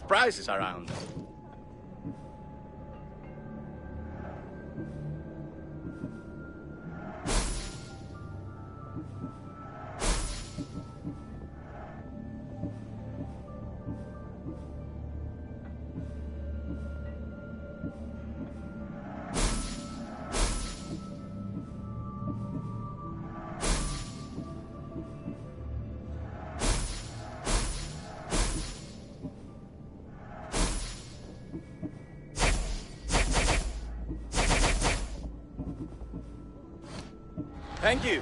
surprises around. Thank you.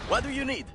What do you need?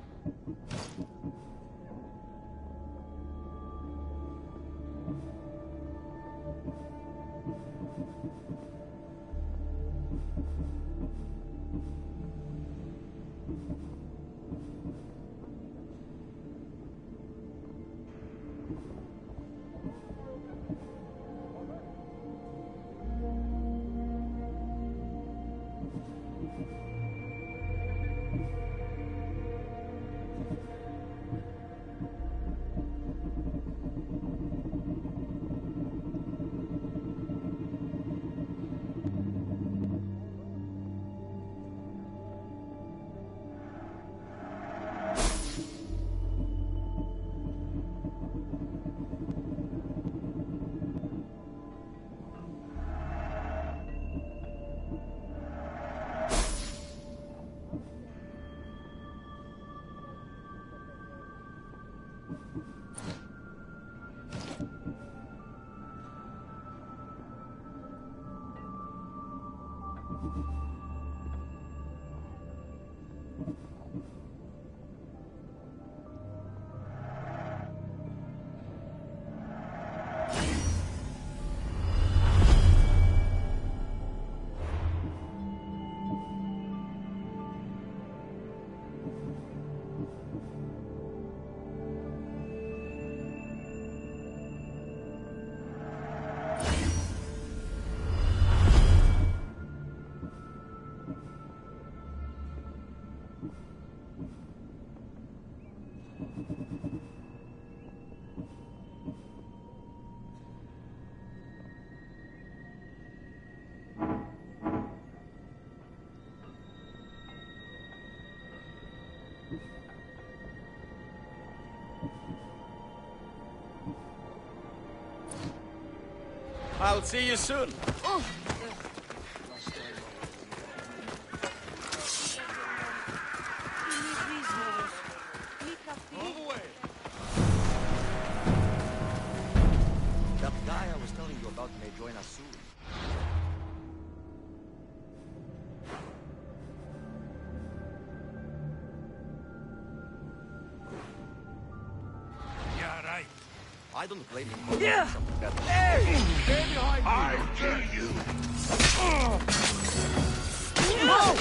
I'll see you soon. That guy I was telling you about may join us soon. Yeah, right. I don't blame him for Yeah. something better. Hey! Stay behind me! I kill you! No!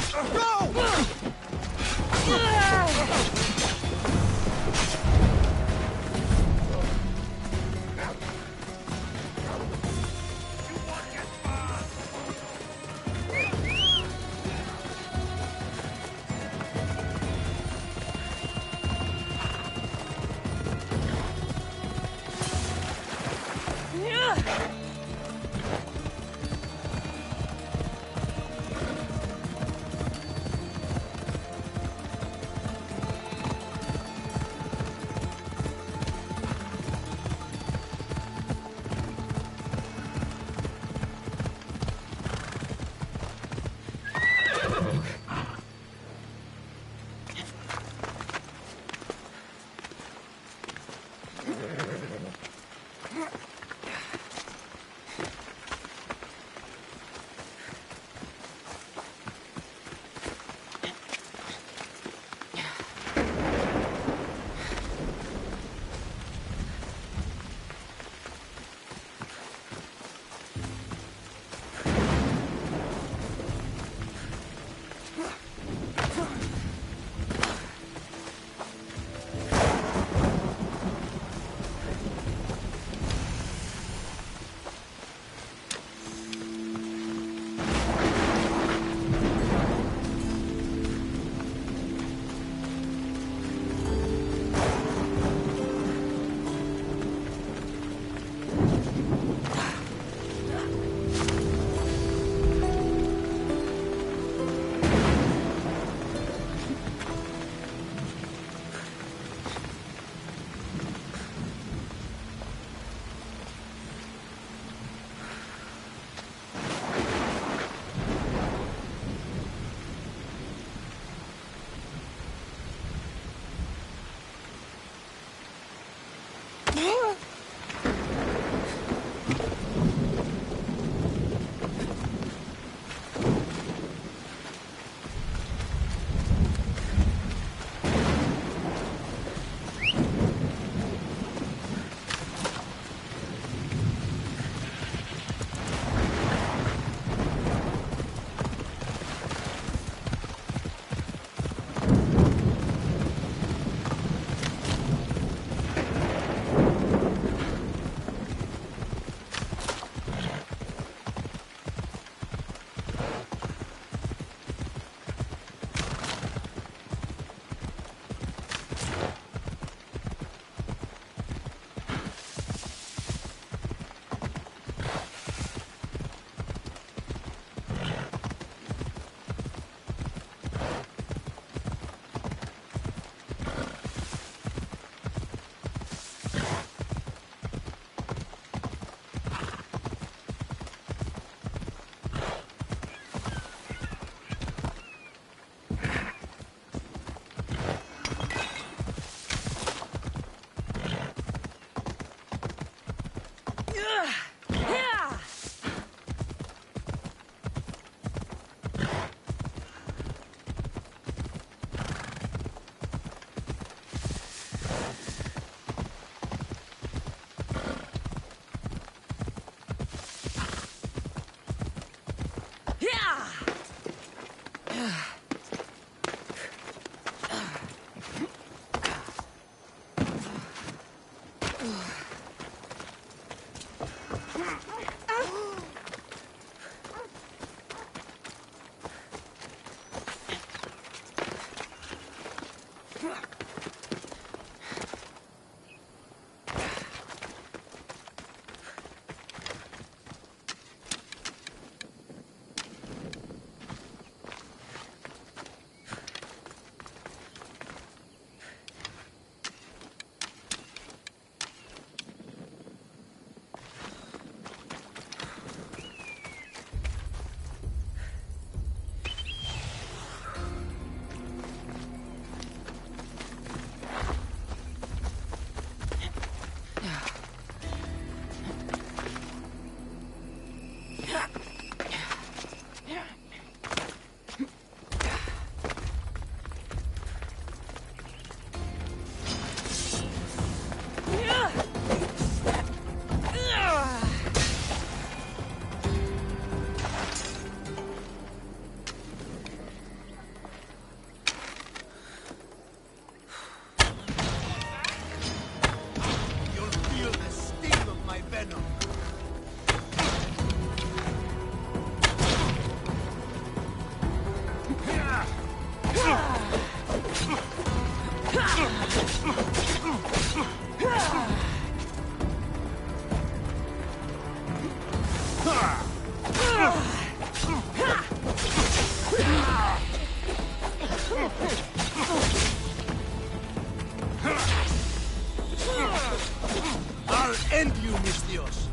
I'll end you, mis Dios.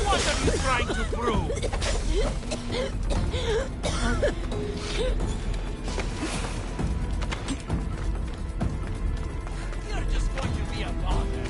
What are you trying to prove? You're just going to be a bother.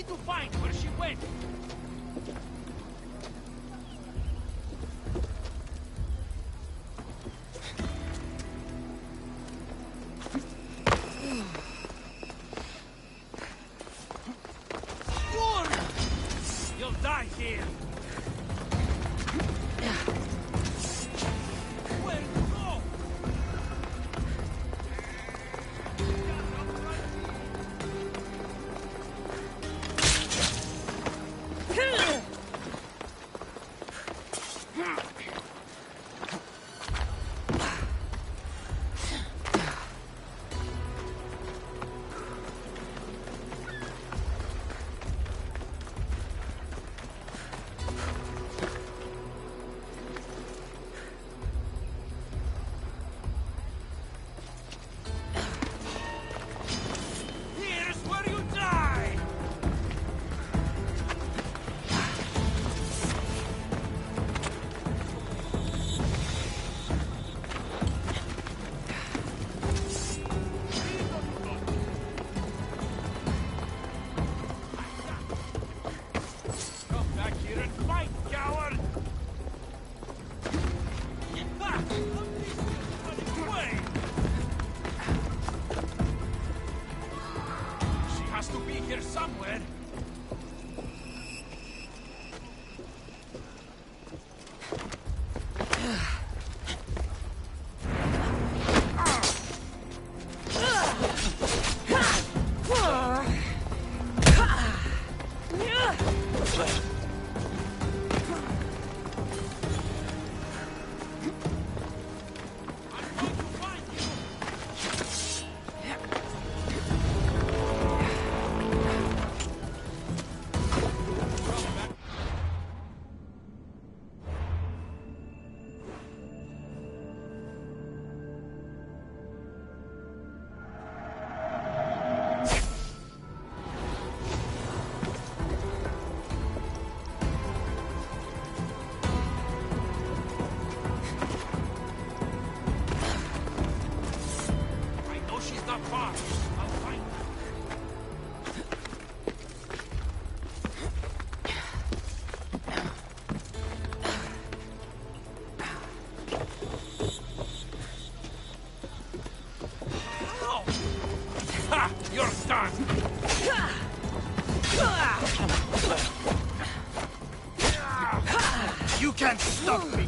need to find where she went. You'll die here. Where to go? Here's where you die! Come back here and fight, coward! Ha! Running away! She has to be here somewhere. I'm going to find you. Come back. I know she's not far. I'll find her. Oh! Ha! You're done! You can't stop me!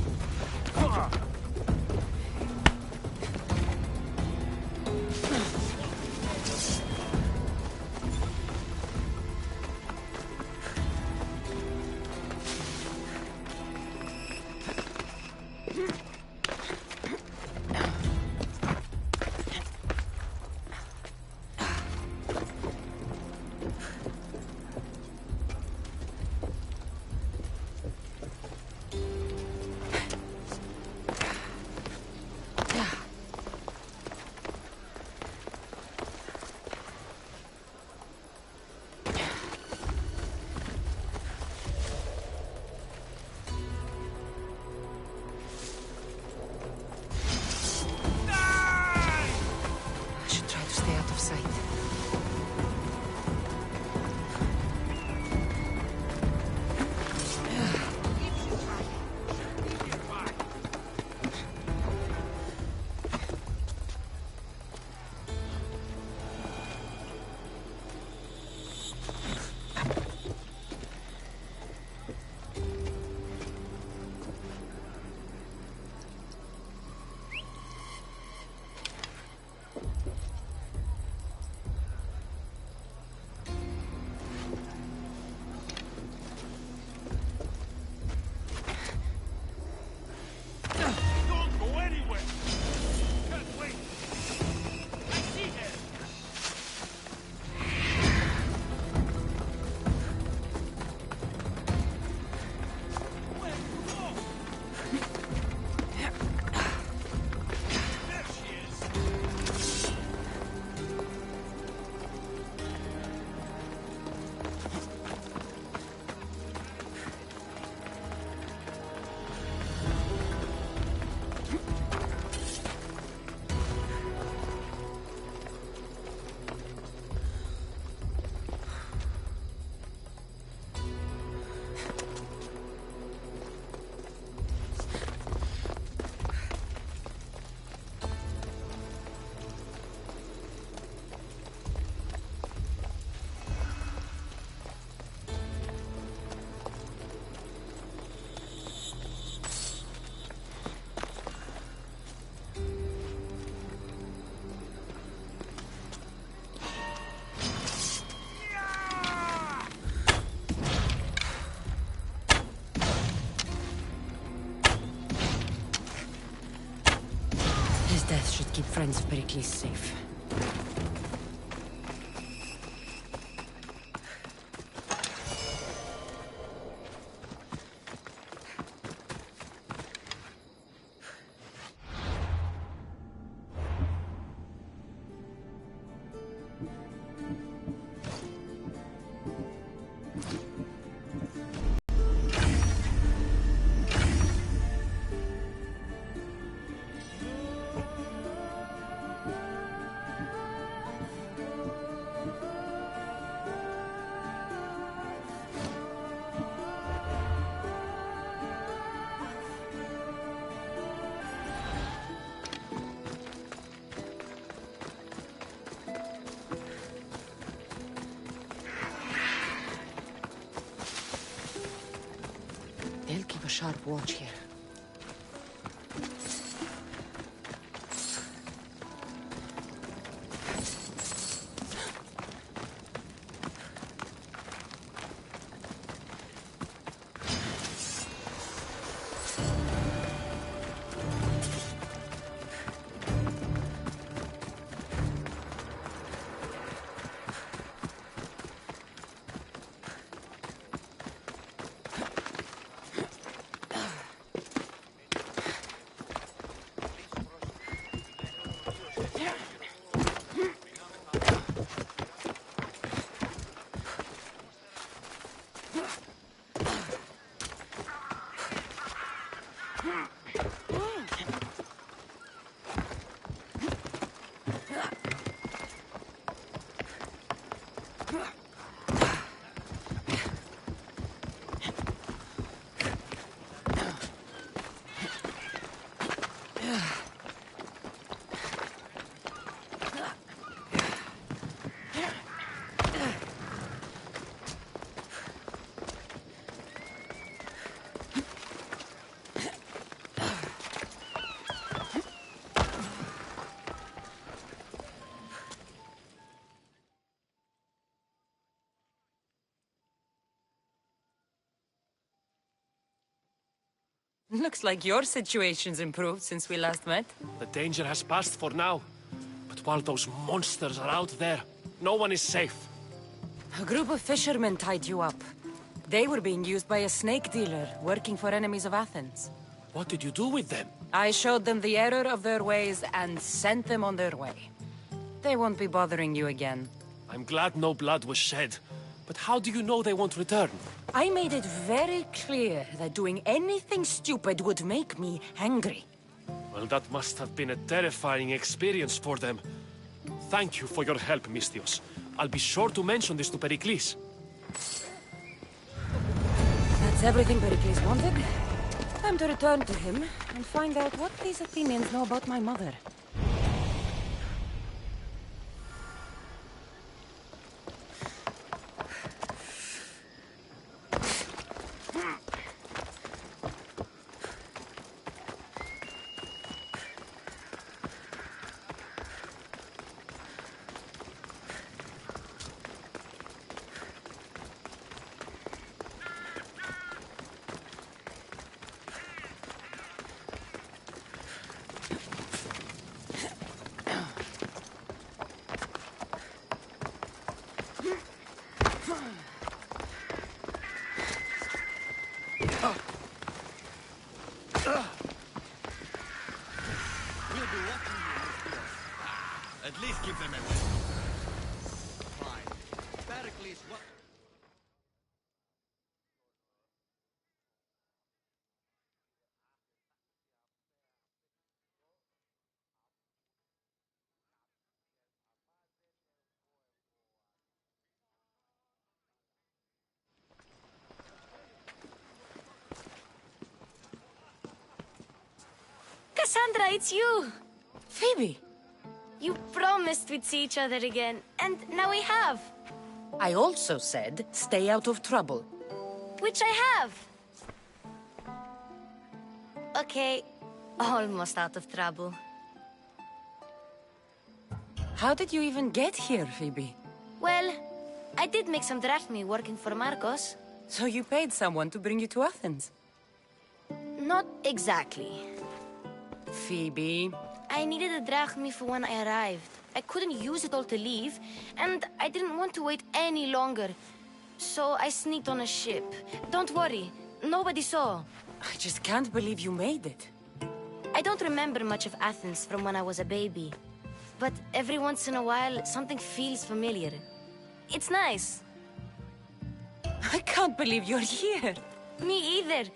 friends of Pericles safe. They'll keep a sharp watch here. Looks like your situation's improved since we last met. The danger has passed for now. But while those monsters are out there, no one is safe. A group of fishermen tied you up. They were being used by a snake dealer working for enemies of Athens. What did you do with them? I showed them the error of their ways and sent them on their way. They won't be bothering you again. I'm glad no blood was shed. But how do you know they won't return? I made it very clear that doing anything stupid would make me angry. Well, that must have been a terrifying experience for them. Thank you for your help, Misthios. I'll be sure to mention this to Pericles. That's everything Pericles wanted. Time to return to him and find out what these Athenians know about my mother. At least give them a rest. Fine. Pericles, what? Cassandra, it's you! Phoebe! You promised we'd see each other again, and now we have. I also said, stay out of trouble. Which I have. Okay, almost out of trouble. How did you even get here, Phoebe? Well, I did make some drachmae working for Marcos. So you paid someone to bring you to Athens? Not exactly. Phoebe... I needed a drachmi for when I arrived. I couldn't use it all to leave, and I didn't want to wait any longer. So I sneaked on a ship. Don't worry, nobody saw. I just can't believe you made it. I don't remember much of Athens from when I was a baby. But every once in a while, something feels familiar. It's nice. I can't believe you're here. Me either.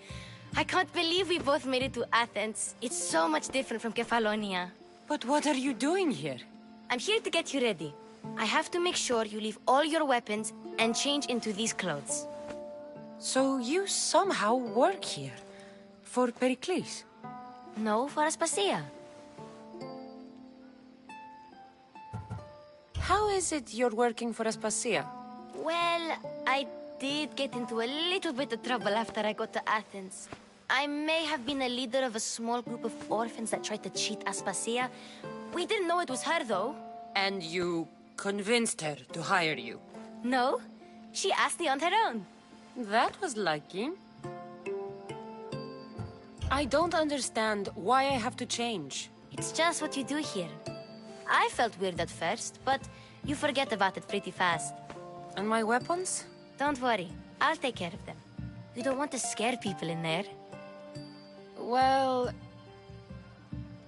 I can't believe we both made it to Athens. It's so much different from Kefalonia. But what are you doing here? I'm here to get you ready. I have to make sure you leave all your weapons and change into these clothes. So you somehow work here? For Pericles? No, for Aspasia. How is it you're working for Aspasia? Well, I did get into a little bit of trouble after I got to Athens. I may have been a leader of a small group of orphans that tried to cheat Aspasia. We didn't know it was her, though. And you convinced her to hire you? No, she asked me on her own. That was lucky. I don't understand why I have to change. It's just what you do here. I felt weird at first, but you forget about it pretty fast. And my weapons? Don't worry, I'll take care of them. You don't want to scare people in there. Well,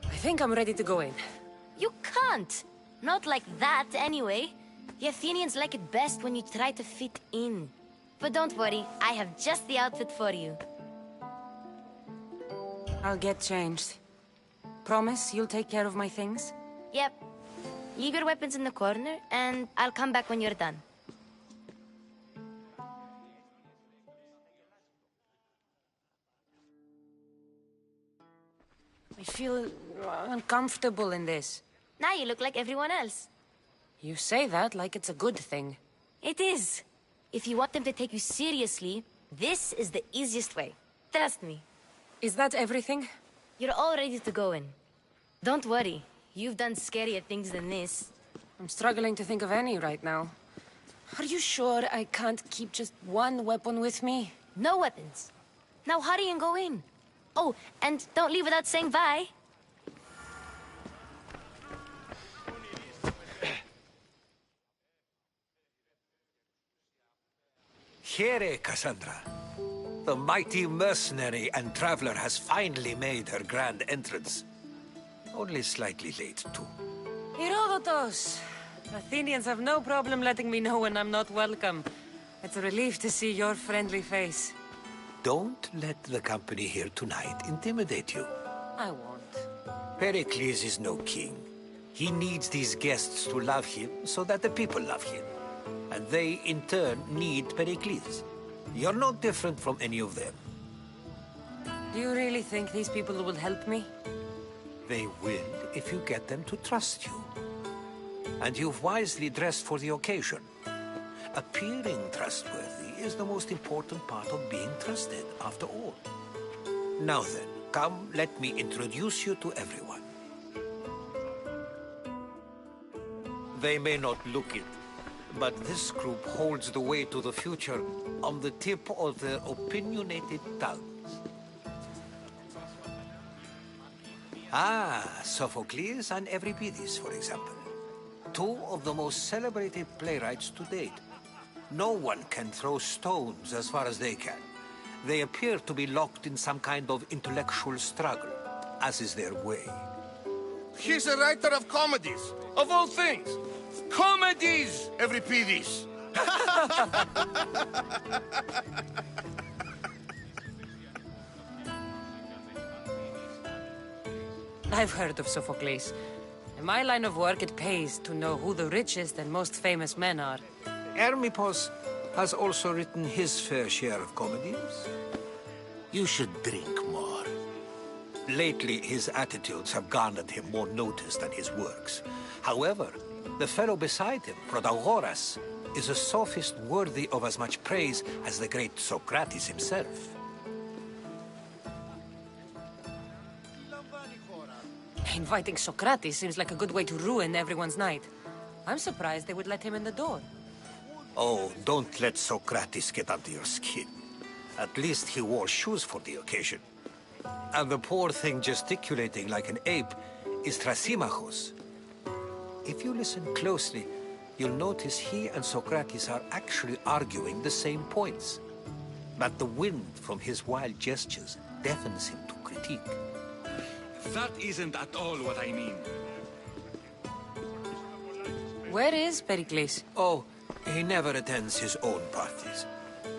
I think I'm ready to go in. You can't! Not like that, anyway. The Athenians like it best when you try to fit in. But don't worry, I have just the outfit for you. I'll get changed. Promise you'll take care of my things? Yep. Leave your weapons in the corner, and I'll come back when you're done. I feel uncomfortable in this. Now you look like everyone else. You say that like it's a good thing. It is. If you want them to take you seriously, this is the easiest way. Trust me. Is that everything? You're all ready to go in. Don't worry. You've done scarier things than this. I'm struggling to think of any right now. Are you sure I can't keep just one weapon with me? No weapons. Now hurry and go in. Oh, and don't leave without saying bye. Here, Cassandra. The mighty mercenary and traveler has finally made her grand entrance. Only slightly late, too. Herodotus! Athenians have no problem letting me know when I'm not welcome. It's a relief to see your friendly face. Don't let the company here tonight intimidate you. I won't. Pericles is no king. He needs these guests to love him so that the people love him. And they, in turn, need Pericles. You're no different from any of them. Do you really think these people will help me? They will if you get them to trust you. And you've wisely dressed for the occasion. Appearing trustworthy is the most important part of being trusted, after all. Now then, come, let me introduce you to everyone. They may not look it, but this group holds the way to the future on the tip of their opinionated tongues. Ah, Sophocles and Euripides, for example. Two of the most celebrated playwrights to date. No one can throw stones as far as they can. They appear to be locked in some kind of intellectual struggle, as is their way. He's a writer of comedies, of all things. Comedies, Euripides. I've heard of Sophocles. In my line of work, it pays to know who the richest and most famous men are. Hermippos has also written his fair share of comedies. You should drink more. Lately, his attitudes have garnered him more notice than his works. However, the fellow beside him, Protagoras, is a sophist worthy of as much praise as the great Socrates himself. Inviting Socrates seems like a good way to ruin everyone's night. I'm surprised they would let him in the door. Oh, don't let Socrates get under your skin. At least he wore shoes for the occasion. And the poor thing gesticulating like an ape is Thrasymachos. If you listen closely, you'll notice he and Socrates are actually arguing the same points. But the wind from his wild gestures deafens him to critique. That isn't at all what I mean. Where is Pericles? Oh, he never attends his own parties.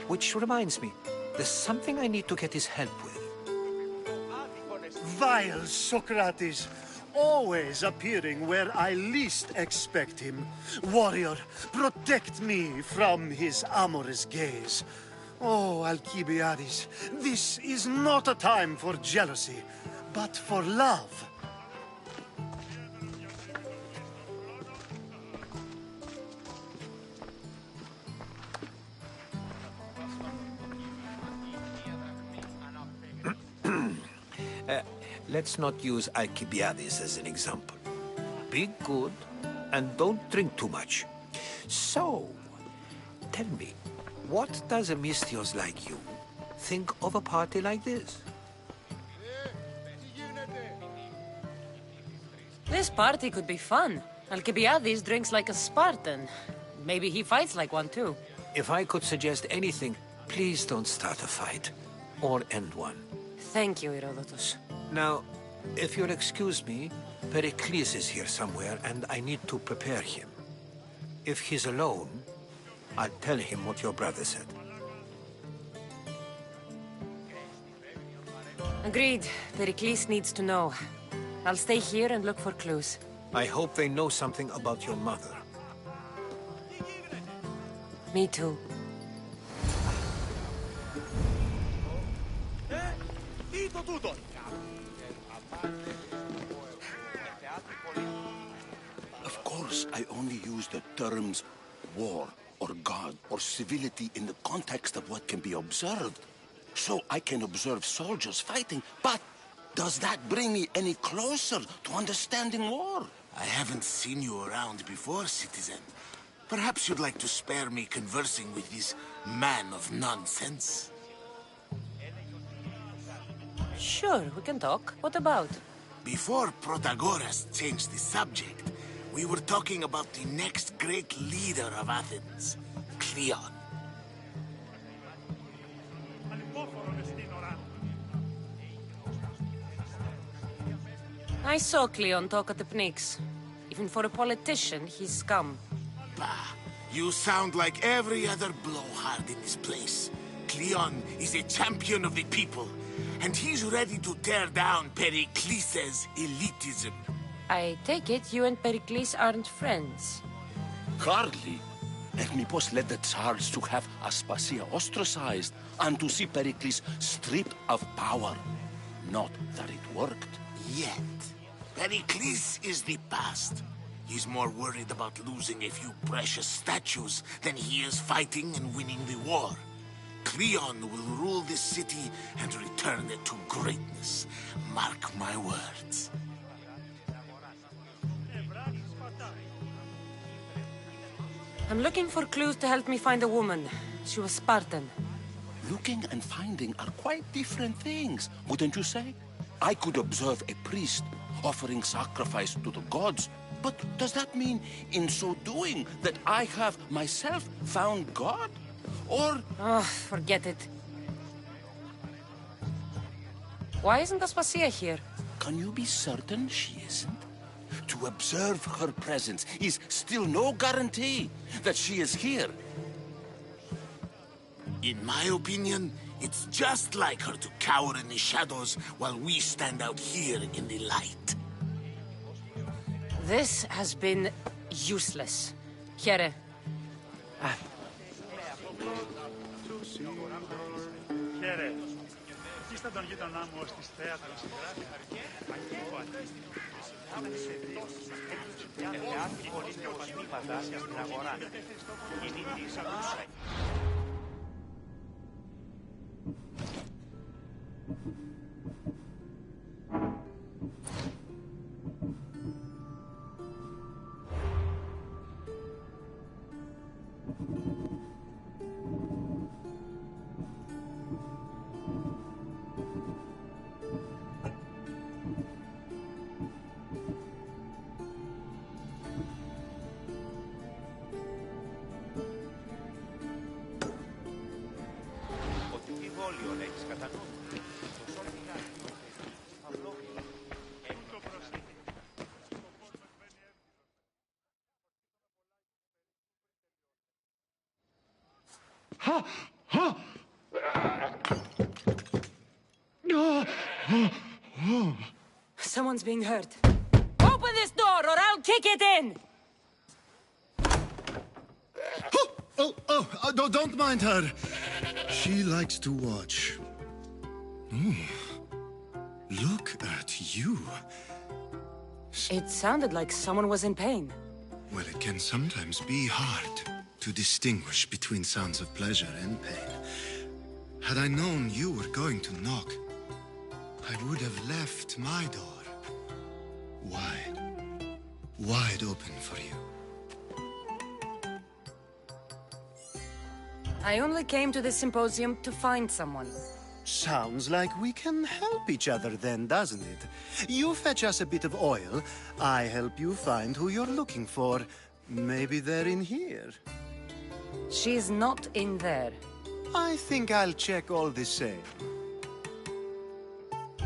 Which reminds me, there's something I need to get his help with. Vile Socrates, always appearing where I least expect him. Warrior, protect me from his amorous gaze. Oh, Alcibiades, this is not a time for jealousy, but for love. Let's not use Alcibiades as an example. Be good, and don't drink too much. So, tell me, what does a Misthios like you think of a party like this? This party could be fun. Alcibiades drinks like a Spartan. Maybe he fights like one too. If I could suggest anything, please don't start a fight, or end one. Thank you, Herodotus. Now, if you'll excuse me, Pericles is here somewhere, and I need to prepare him. If he's alone, I'll tell him what your brother said. Agreed. Pericles needs to know. I'll stay here and look for clues. I hope they know something about your mother. Me too. Of course, I only use the terms war or God or civility in the context of what can be observed. So I can observe soldiers fighting, but does that bring me any closer to understanding war? I haven't seen you around before, citizen. Perhaps you'd like to spare me conversing with this man of nonsense? Sure, we can talk. What about? Before Protagoras changed the subject, we were talking about the next great leader of Athens, Cleon. I saw Cleon talk at the Pnyx. Even for a politician, he's scum. Bah, you sound like every other blowhard in this place. Cleon is a champion of the people, and he's ready to tear down Pericles' elitism. I take it you and Pericles aren't friends. Hardly. Hermippos led the Tsars to have Aspasia ostracized and to see Pericles stripped of power. Not that it worked. Yet, Pericles is the past. He's more worried about losing a few precious statues than he is fighting and winning the war. Cleon will rule this city and return it to greatness. Mark my words. I'm looking for clues to help me find a woman. She was Spartan. Looking and finding are quite different things, wouldn't you say? I could observe a priest offering sacrifice to the gods, but does that mean, in so doing, that I have myself found God? Or... Oh, forget it. Why isn't Aspasia here? Can you be certain she isn't? To observe her presence is still no guarantee that she is here. In my opinion, it's just like her to cower in the shadows while we stand out here in the light. This has been useless. Here. Τον γείτονά μου ως της θέατρο συγγράφει μαγικό αντίστοιχο. Ελεάθηκε πολύ πιο πατήματα στην αγορά. Κινητής αγούσα. Someone's being hurt. Open this door or I'll kick it in! Don't mind her. She likes to watch. Look at you. It sounded like someone was in pain. Well, it can sometimes be hard to distinguish between sounds of pleasure and pain. Had I known you were going to knock, I would have left my door wide open for you. I only came to this symposium to find someone. Sounds like we can help each other then, doesn't it? You fetch us a bit of oil, I help you find who you're looking for. Maybe they're in here. She's not in there. I think I'll check all the same.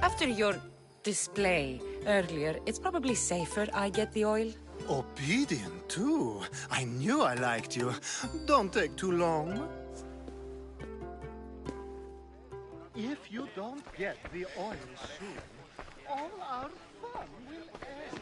After your display earlier, it's probably safer I get the oil. Obedient, too. I knew I liked you. Don't take too long. If you don't get the oil soon, all our fun will end.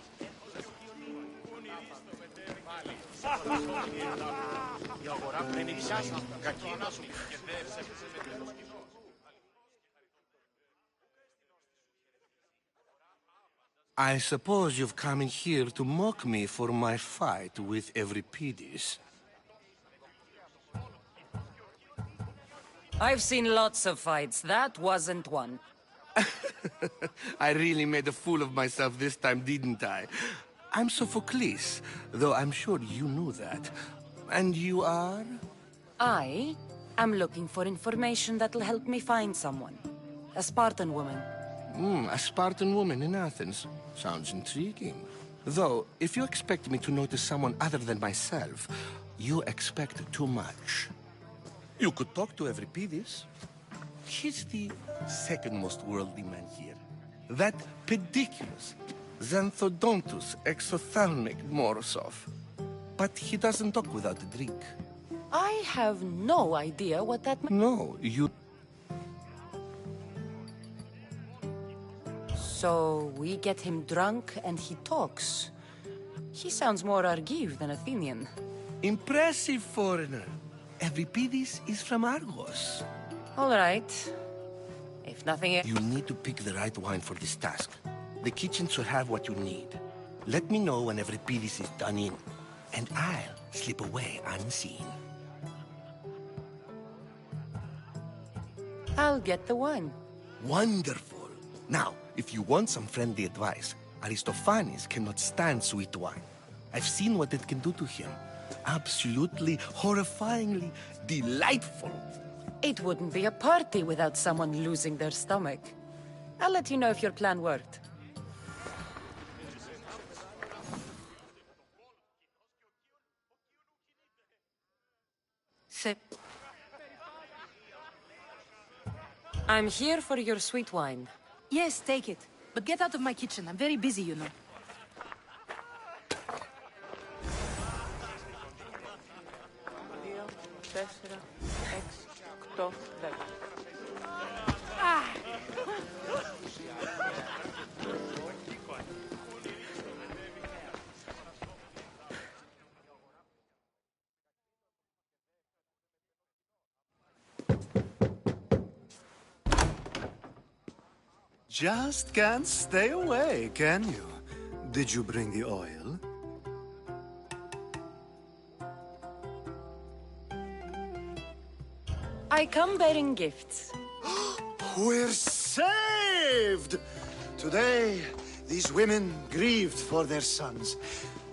I suppose you've come in here to mock me for my fight with Euripides. I've seen lots of fights. That wasn't one. I really made a fool of myself this time, didn't I? I'm Sophocles, though I'm sure you knew that. And you are? I am looking for information that'll help me find someone. A Spartan woman. A Spartan woman in Athens. Sounds intriguing. Though, if you expect me to notice someone other than myself, you expect too much. You could talk to Euripides. He's the second most worldly man here. That pediculus, Xanthodontus exophthalmic Morosov. But he doesn't talk without a drink. I have no idea what that means. No, you... So we get him drunk and he talks. He sounds more Argive than Athenian. Impressive foreigner. Euripides is from Argos. All right. If nothing else... You need to pick the right wine for this task. The kitchen should have what you need. Let me know when Euripides is done in, and I'll slip away unseen. I'll get the wine. Wonderful. Now, if you want some friendly advice, Aristophanes cannot stand sweet wine. I've seen what it can do to him. Absolutely, horrifyingly delightful. It wouldn't be a party without someone losing their stomach. I'll let you know if your plan worked. Sip. I'm here for your sweet wine. Yes, take it. But get out of my kitchen. I'm very busy, you know. Just can't stay away, can you? Did you bring the oil? I come bearing gifts. We're saved! Today, these women grieved for their sons,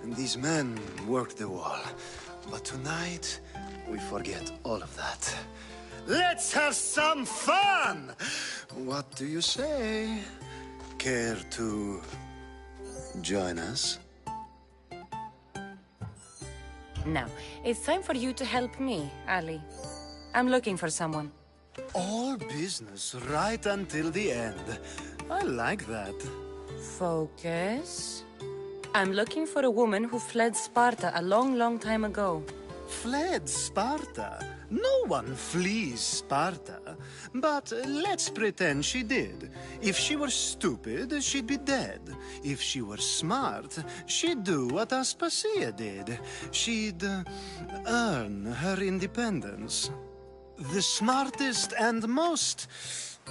and these men worked the wall. But tonight, we forget all of that. Let's have some fun! What do you say? Care to join us? Now, it's time for you to help me, Ali. I'm looking for someone. All business right until the end. I like that. Focus. I'm looking for a woman who fled Sparta a long, long time ago. fled Sparta. No one flees Sparta. But let's pretend she did. If she were stupid, she'd be dead. If she were smart, she'd do what Aspasia did. She'd earn her independence. The smartest and most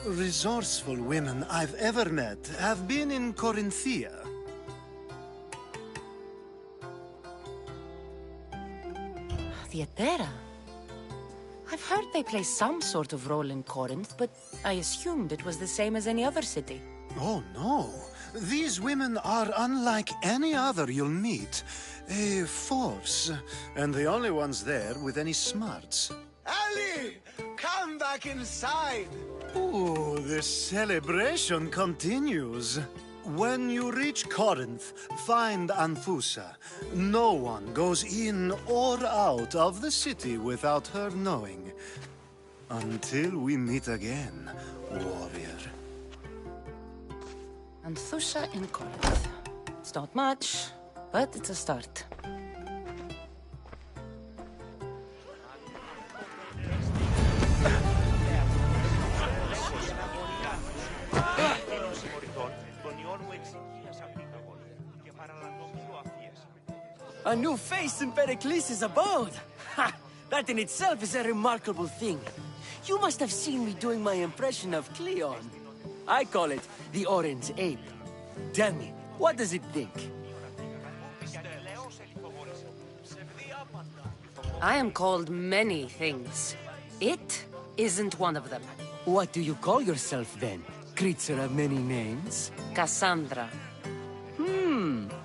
resourceful women I've ever met have been in Corinthia. Theatera? I've heard they play some sort of role in Corinth, but I assumed it was the same as any other city. Oh, no. These women are unlike any other you'll meet. A force, and the only ones there with any smarts. Ali! Come back inside! Ooh, the celebration continues. When you reach Corinth, find Anfusa. No one goes in or out of the city without her knowing. Until we meet again, warrior. Anthusha in Corinth. It's not much, but it's a start. A new face in Pericles' abode! Ha! That in itself is a remarkable thing. You must have seen me doing my impression of Cleon. I call it the Orange Ape. Tell me, what does it think? I am called many things. It isn't one of them. What do you call yourself then? Creature of many names? Cassandra.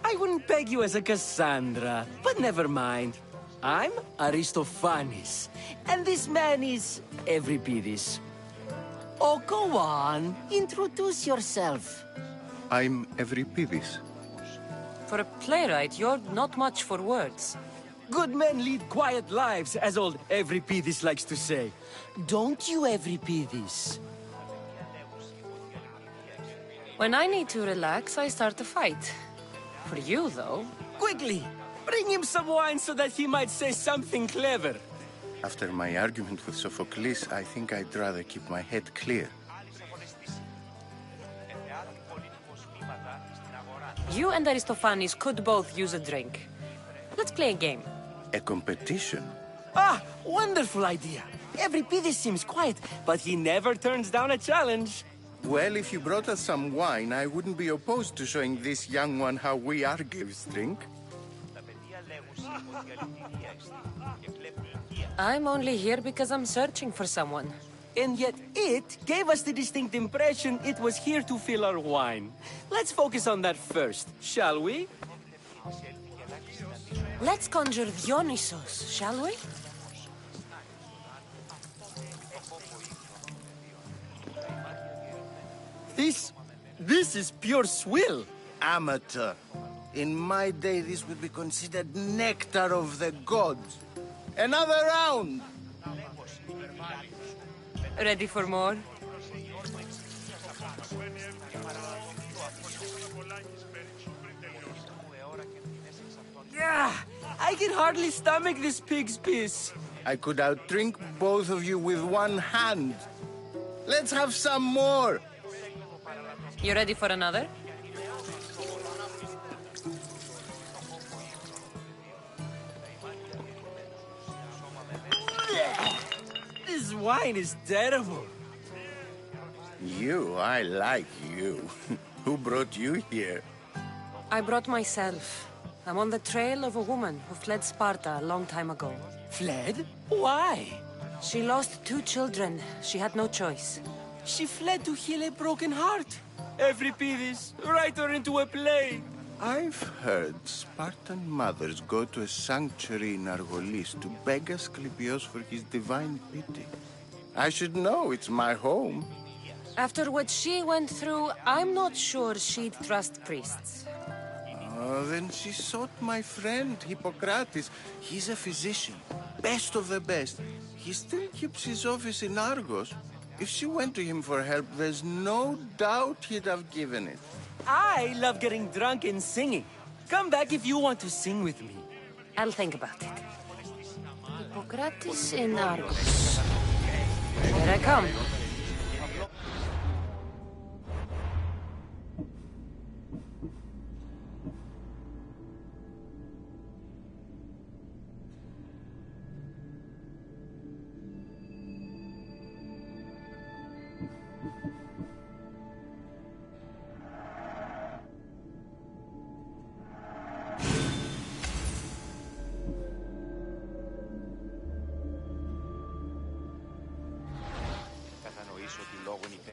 I wouldn't peg you as a Cassandra, but never mind. I'm Aristophanes, and this man is Euripides. Oh, go on. Introduce yourself. I'm Euripides. For a playwright, you're not much for words. Good men lead quiet lives, as old Euripides likes to say. Don't you, Euripides? When I need to relax, I start a fight. For you, though... Quickly! Bring him some wine so that he might say something clever. After my argument with Sophocles, I think I'd rather keep my head clear. You and Aristophanes could both use a drink. Let's play a game. A competition? Ah, wonderful idea. Euripides seems quiet, but he never turns down a challenge. Well, if you brought us some wine, I wouldn't be opposed to showing this young one how we Argives drink. I'm only here because I'm searching for someone. And yet it gave us the distinct impression it was here to fill our wine. Let's focus on that first, shall we? Let's conjure Dionysos, shall we? This is pure swill. Amateur. In my day, this would be considered nectar of the gods. Another round! Ready for more? Yeah, I can hardly stomach this pig's piss. I could outdrink both of you with one hand. Let's have some more! You ready for another? This wine is terrible. I like you. Who brought you here? I brought myself. I'm on the trail of a woman who fled Sparta a long time ago. Fled? Why? She lost 2 children. She had no choice. She fled to heal a broken heart. Euripides, write her into a play. I've heard Spartan mothers go to a sanctuary in Argolis to beg Asclepios for his divine pity. I should know, it's my home. After what she went through, I'm not sure she'd trust priests. Then she sought my friend, Hippocrates. He's a physician, best of the best. He still keeps his office in Argos. If she went to him for help, there's no doubt he'd have given it. I love getting drunk and singing. Come back if you want to sing with me. I'll think about it. Hippocrates in Argos. Here I come. Κατανοήσω ότι λόγω είναι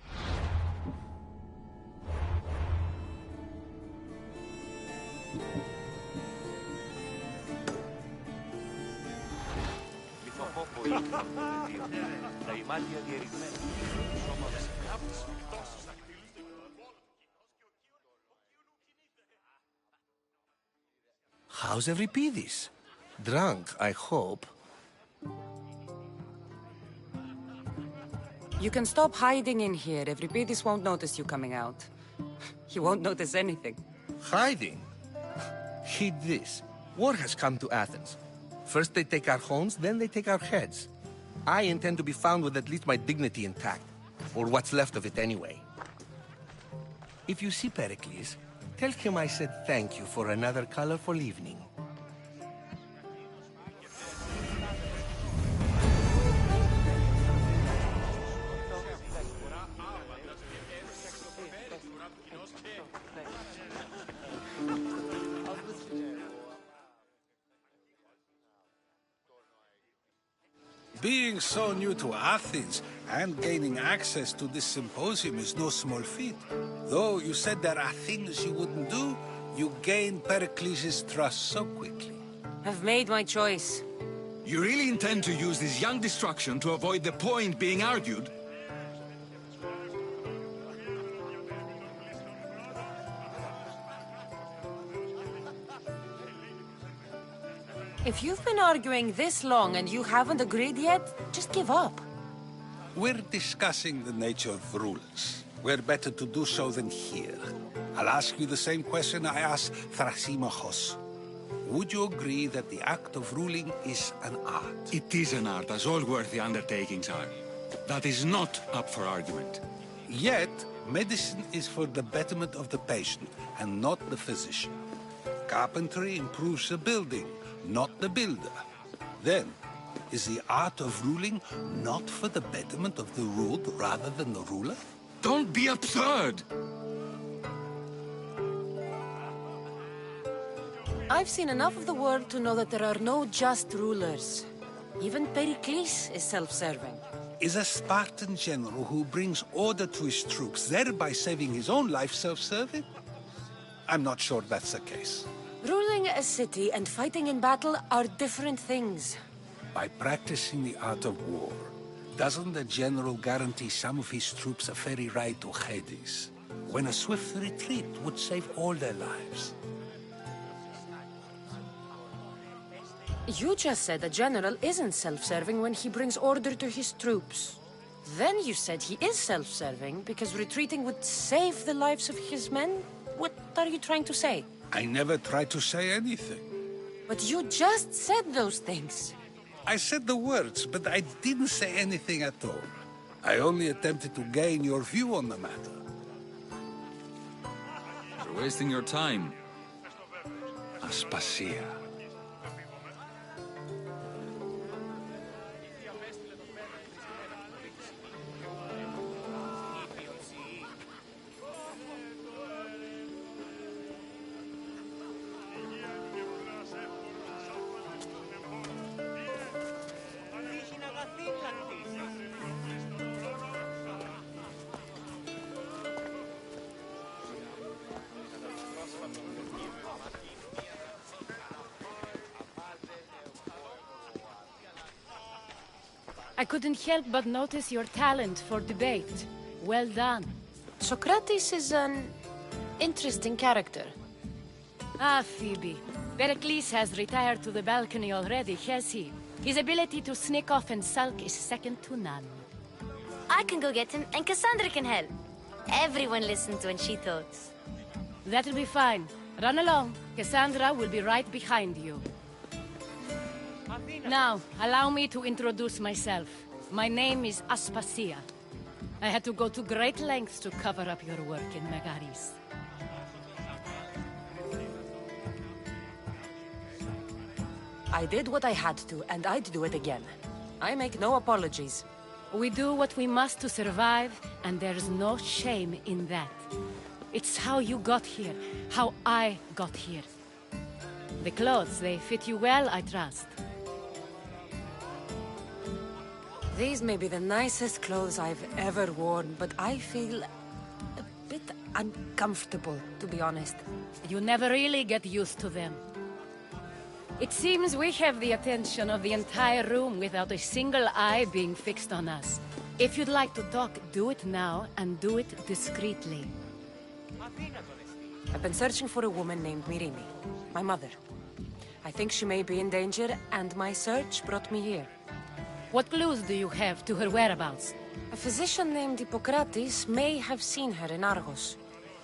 λιθοκόπο είναι το πεδίο. Τα ημάτια διερριγμένα. Σώμα βασικά. How's Euripides? Drunk, I hope. You can stop hiding in here. Euripides won't notice you coming out. He won't notice anything. Hiding? Heed this. War has come to Athens. First they take our homes, then they take our heads. I intend to be found with at least my dignity intact. Or what's left of it anyway. If you see Pericles, tell him I said thank you for another colorful evening. Being so new to Athens and gaining access to this symposium is no small feat. Though you said there are things you wouldn't do, you gained Pericles' trust so quickly. I've made my choice. You really intend to use this young destruction to avoid the point being argued? If you've been arguing this long and you haven't agreed yet, just give up. We're discussing the nature of rulers. Where better to do so than here? I'll ask you the same question I asked Thrasymachos. Would you agree that the act of ruling is an art? It is an art, as all worthy undertakings are. That is not up for argument. Yet, medicine is for the betterment of the patient and not the physician. Carpentry improves a building, not the builder. Then, is the art of ruling not for the betterment of the ruled rather than the ruler? Don't be absurd! I've seen enough of the world to know that there are no just rulers. Even Pericles is self-serving. Is a Spartan general who brings order to his troops, thereby saving his own life, self-serving? I'm not sure that's the case. Ruling a city and fighting in battle are different things. By practicing the art of war, doesn't the general guarantee some of his troops a ferry ride to Hades, when a swift retreat would save all their lives? You just said a general isn't self-serving when he brings order to his troops. Then you said he is self-serving because retreating would save the lives of his men? What are you trying to say? I never tried to say anything. But you just said those things. I said the words, but I didn't say anything at all. I only attempted to gain your view on the matter. You're wasting your time. Aspasia. I couldn't help but notice your talent for debate. Well done. Socrates is an interesting character. Ah, Phoebe. Pericles has retired to the balcony already, has he? His ability to sneak off and sulk is second to none. I can go get him, and Cassandra can help. Everyone listens when she talks. That'll be fine. Run along. Cassandra will be right behind you. Αθήνα! Now, allow me to introduce myself. My name is Aspasia. I had to go to great lengths to cover up your work in Megaris. I did what I had to, and I'd do it again. I make no apologies. We do what we must to survive, and there's no shame in that. It's how you got here, how I got here. The clothes, they fit you well, I trust. These may be the nicest clothes I've ever worn, but I feel a bit uncomfortable, to be honest. You never really get used to them. It seems we have the attention of the entire room without a single eye being fixed on us. If you'd like to talk, do it now, and do it discreetly. I've been searching for a woman named Mirimi, my mother. I think she may be in danger, and my search brought me here. What clues do you have to her whereabouts? A physician named Hippocrates may have seen her in Argos.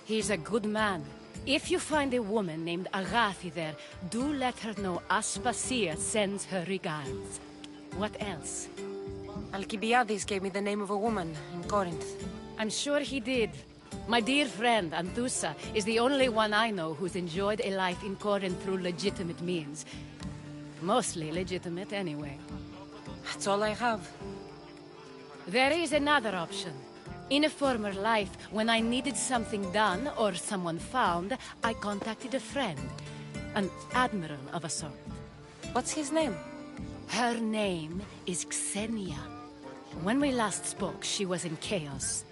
He's a good man. If you find a woman named Agathi there, do let her know Aspasia sends her regards. What else? Alcibiades gave me the name of a woman in Corinth. I'm sure he did. My dear friend, Anthusa, is the only one I know who's enjoyed a life in Corinth through legitimate means. Mostly legitimate, anyway. That's all I have. There is another option. In a former life, when I needed something done or someone found, I contacted a friend. An admiral of a sort. What's his name? Her name is Xenia. When we last spoke, she was in chaos.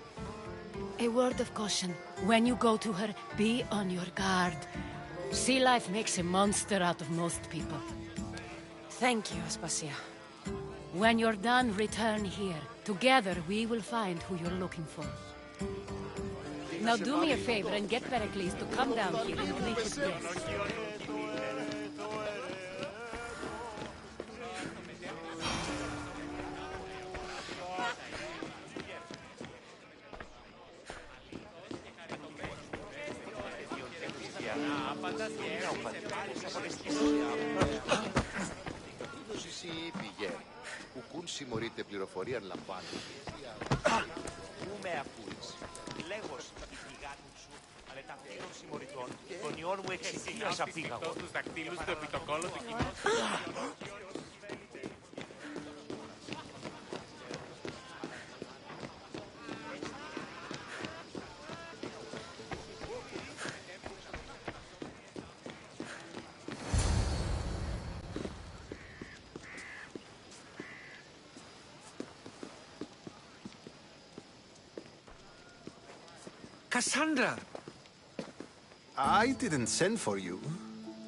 A word of caution. When you go to her, be on your guard. Sea life makes a monster out of most people. Thank you, Aspasia. When you're done, return here. Together, we will find who you're looking for. Now do me a favor and get Pericles to come down here and greet his guests. Ουκούν συμμορείται πληροφορία αν λαμβάνει. Πού με ακούεις. Λέγος η γιγάντη σου, αλλά τα πλήρων συμμοριτών των ιών μου εξαιτίας απήγαγω. Τους δακτύλους του επιτοκόλου του κοινού. Cassandra! I didn't send for you.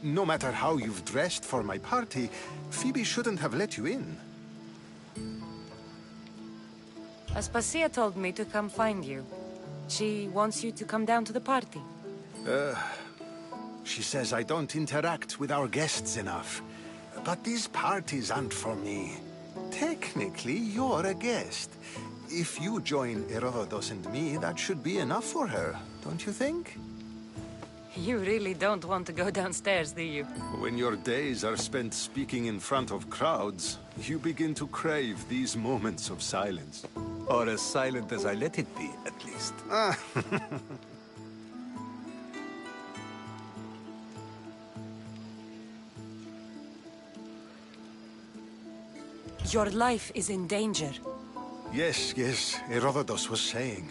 No matter how you've dressed for my party, Phoebe shouldn't have let you in. Aspasia told me to come find you. She wants you to come down to the party. She says I don't interact with our guests enough. But these parties aren't for me. Technically, you're a guest. If you join Herodotus and me, that should be enough for her, don't you think? You really don't want to go downstairs, do you? When your days are spent speaking in front of crowds, you begin to crave these moments of silence. Or as silent as I let it be, at least. Your life is in danger. Yes, Herodotus was saying.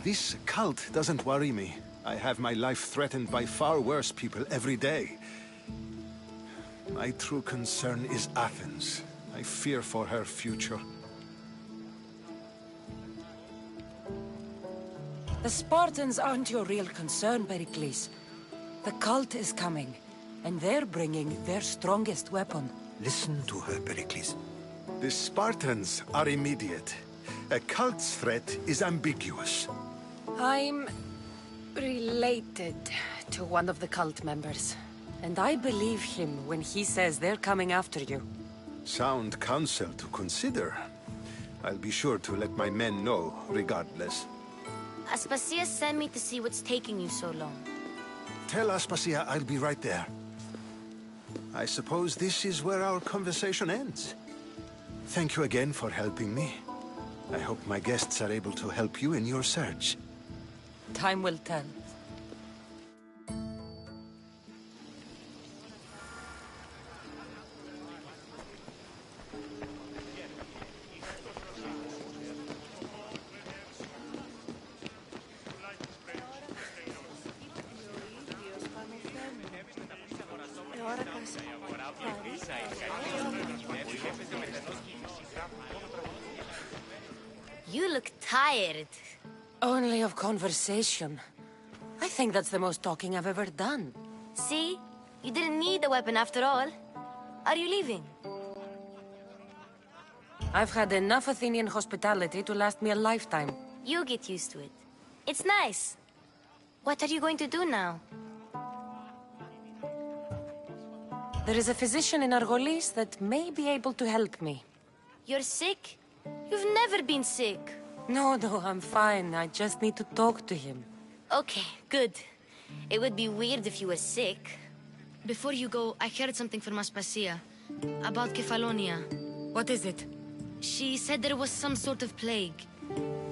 This cult doesn't worry me. I have my life threatened by far worse people every day. My true concern is Athens. I fear for her future. The Spartans aren't your real concern, Pericles. The cult is coming, and they're bringing their strongest weapon. Listen to her, Pericles. The Spartans are immediate. A cult's threat is ambiguous. I'm related to one of the cult members, and I believe him when he says they're coming after you. Sound counsel to consider. I'll be sure to let my men know, regardless. Aspasia sent me to see what's taking you so long. Tell Aspasia I'll be right there. I suppose this is where our conversation ends. Thank you again for helping me. I hope my guests are able to help you in your search. Time will tell. You look tired. Only of conversation. I think that's the most talking I've ever done. See? You didn't need a weapon after all. Are you leaving? I've had enough Athenian hospitality to last me a lifetime. You get used to it. It's nice. What are you going to do now? There is a physician in Argolis that may be able to help me. You're sick? You've never been sick. No, I'm fine. I just need to talk to him. Okay, good. It would be weird if you were sick. Before you go, I heard something from Aspasia about Kefalonia. What is it? She said there was some sort of plague.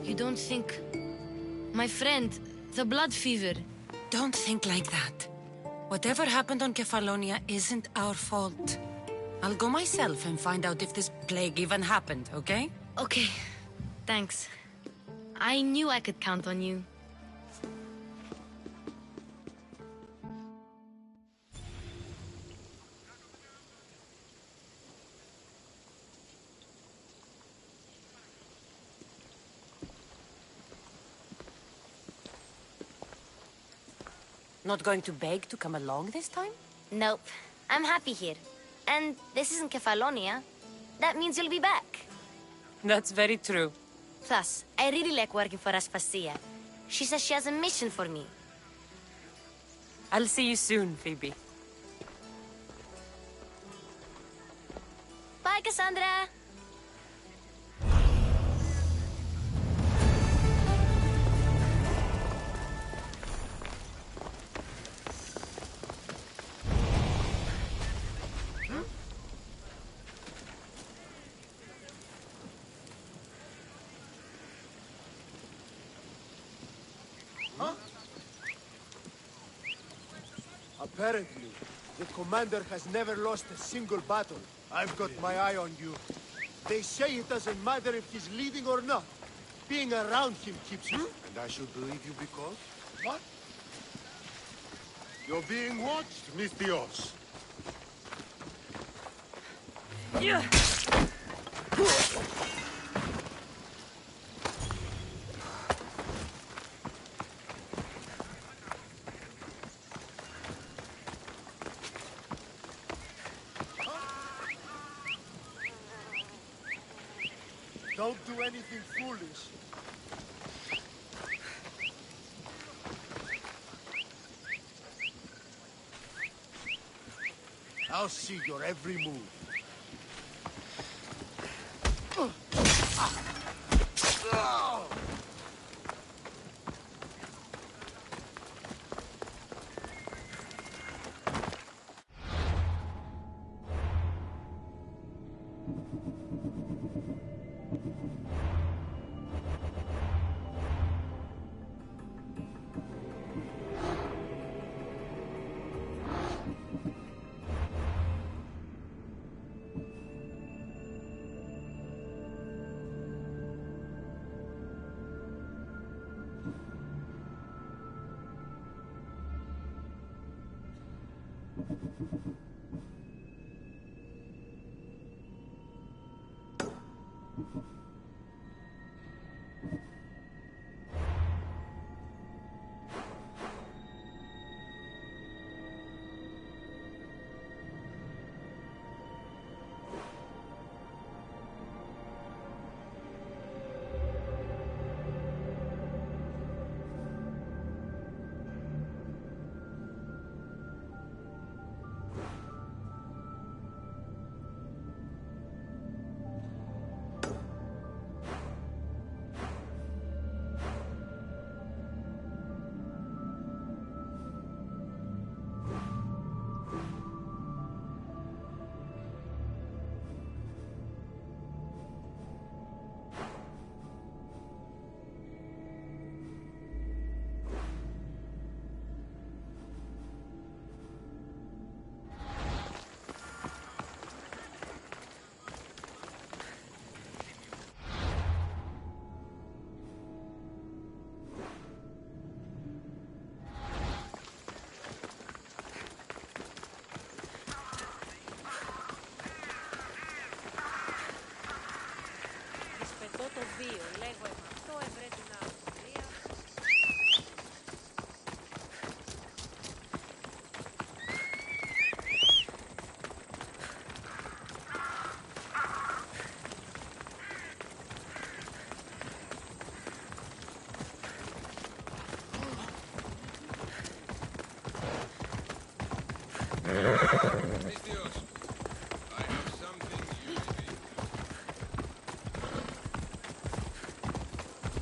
You don't think... My friend, the blood fever. Don't think like that. Whatever happened on Kefalonia isn't our fault. I'll go myself and find out if this plague even happened, okay? Okay, thanks. I knew I could count on you. Not going to beg to come along this time? Nope. I'm happy here. And this isn't Kefalonia. That means you'll be back. That's very true. Plus, I really like working for Aspasia. She says she has a mission for me. I'll see you soon, Phoebe. Bye, Cassandra! Apparently, the commander has never lost a single battle. I've got my eye on you. They say it doesn't matter if he's leading or not. Being around him keeps you... And I should believe you because? What? You're being watched, Mystios. Yeah. Don't do anything foolish. I'll see your every move.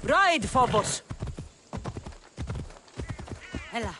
Ride, Phobos! Ella.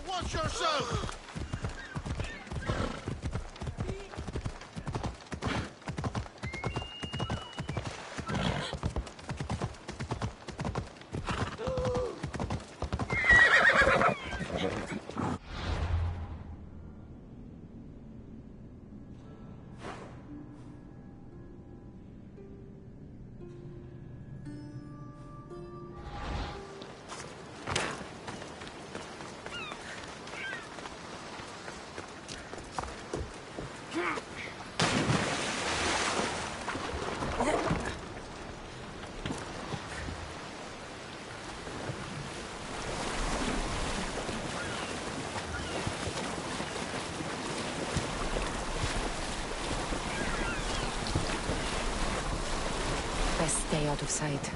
Watch yourself! Best stay out of sight.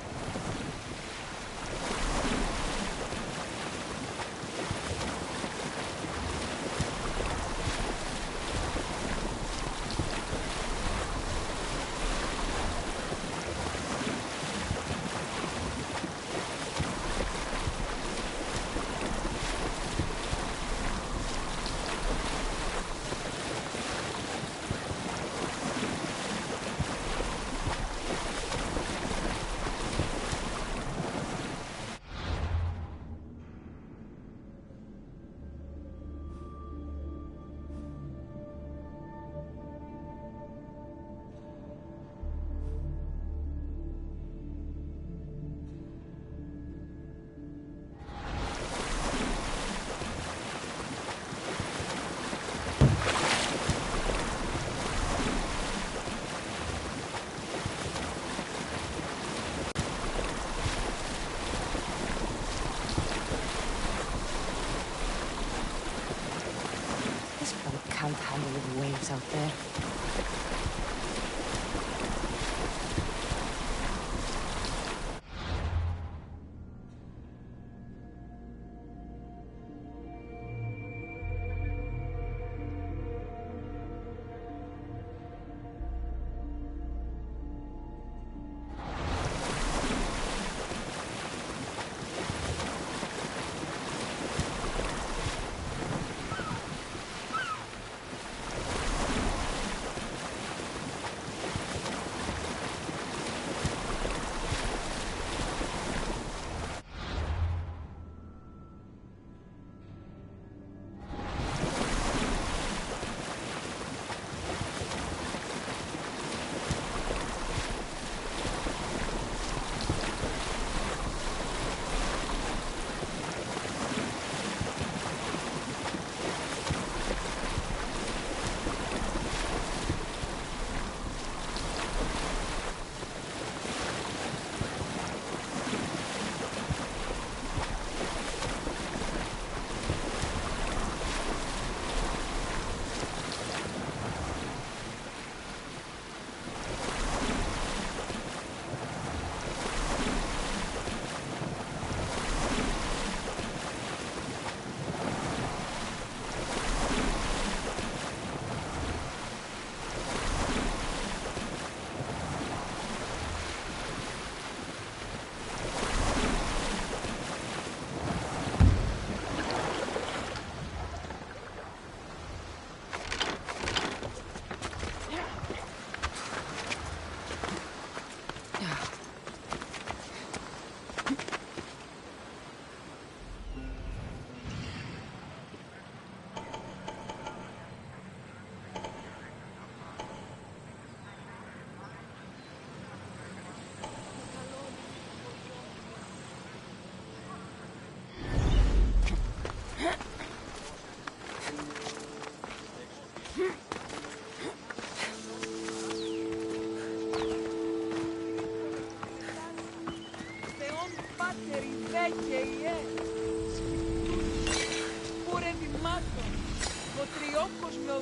Can't handle the waves out there.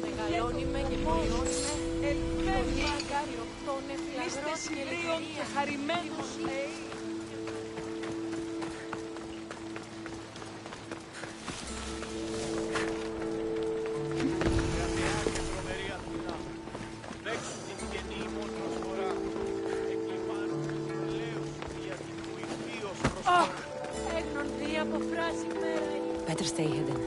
Μεγαλώνουμε και πληρώνουμε πολύ αγάπη. Είστε συμπλήρων και χαρημένους. Better stay hidden.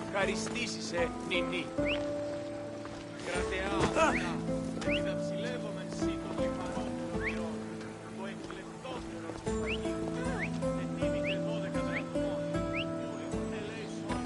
Ευχαριστήσεις, Νινί. Κρατεά, επειδή ψηλεύομαι εσύ το λιπανό του όνειρο, το εκλεπτότερο του Αγίου, ετοίμηκε 12 δραχμών, που ελέησον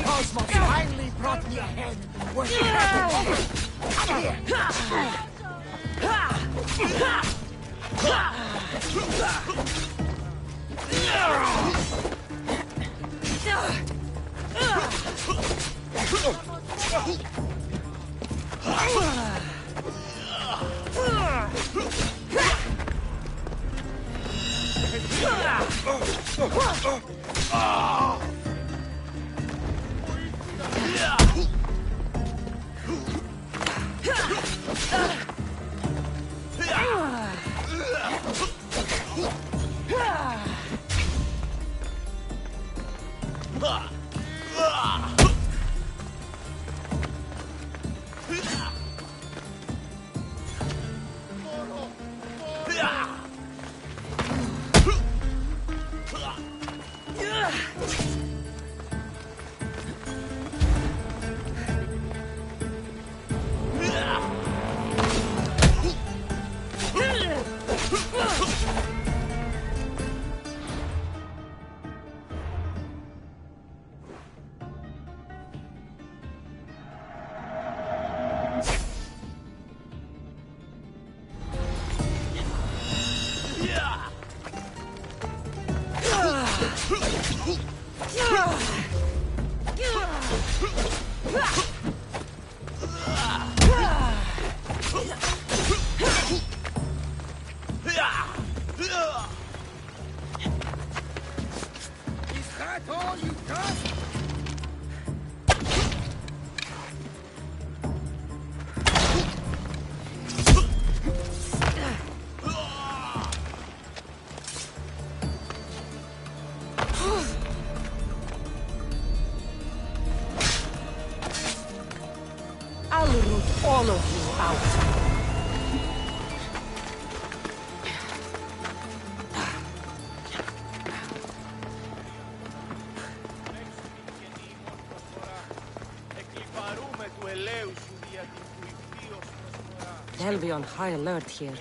Cosmos finally brought me ahead. We're Come here. I'll root all of you out. They'll be on high alert here.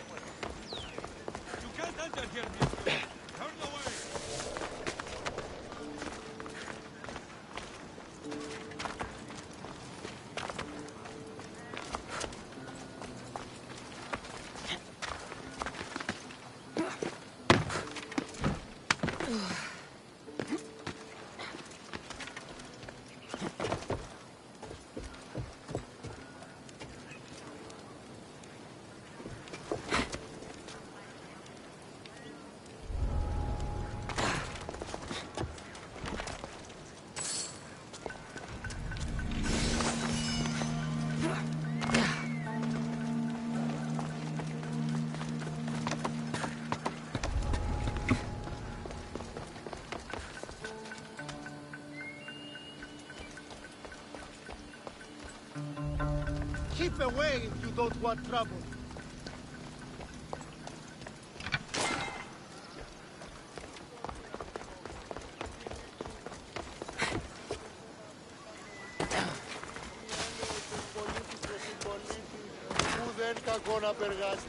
Keep away if you don't want trouble. Που δεν κακό να περγάστη.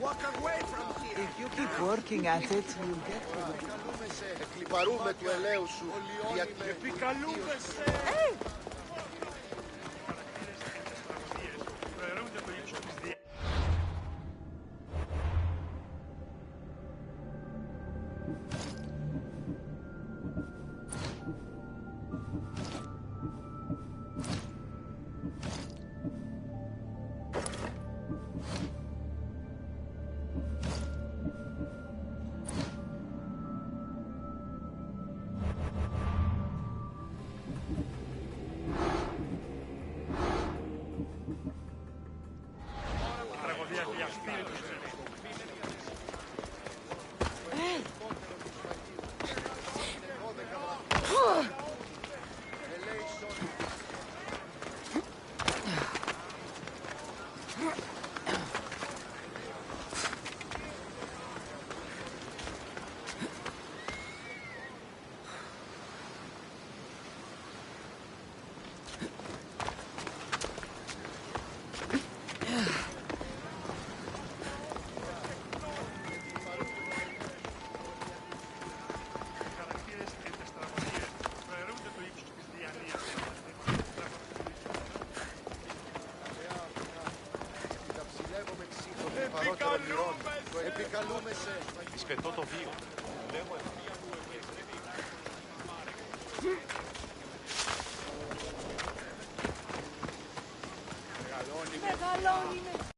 Walk away from here. If you keep working at it, you'll get to it. Εκλιπαρούμε του ελαίου σου. Επικαλούμεσαι. Επικαλούμεσαι. Σπετώ το βίο. Μεγαλώνει.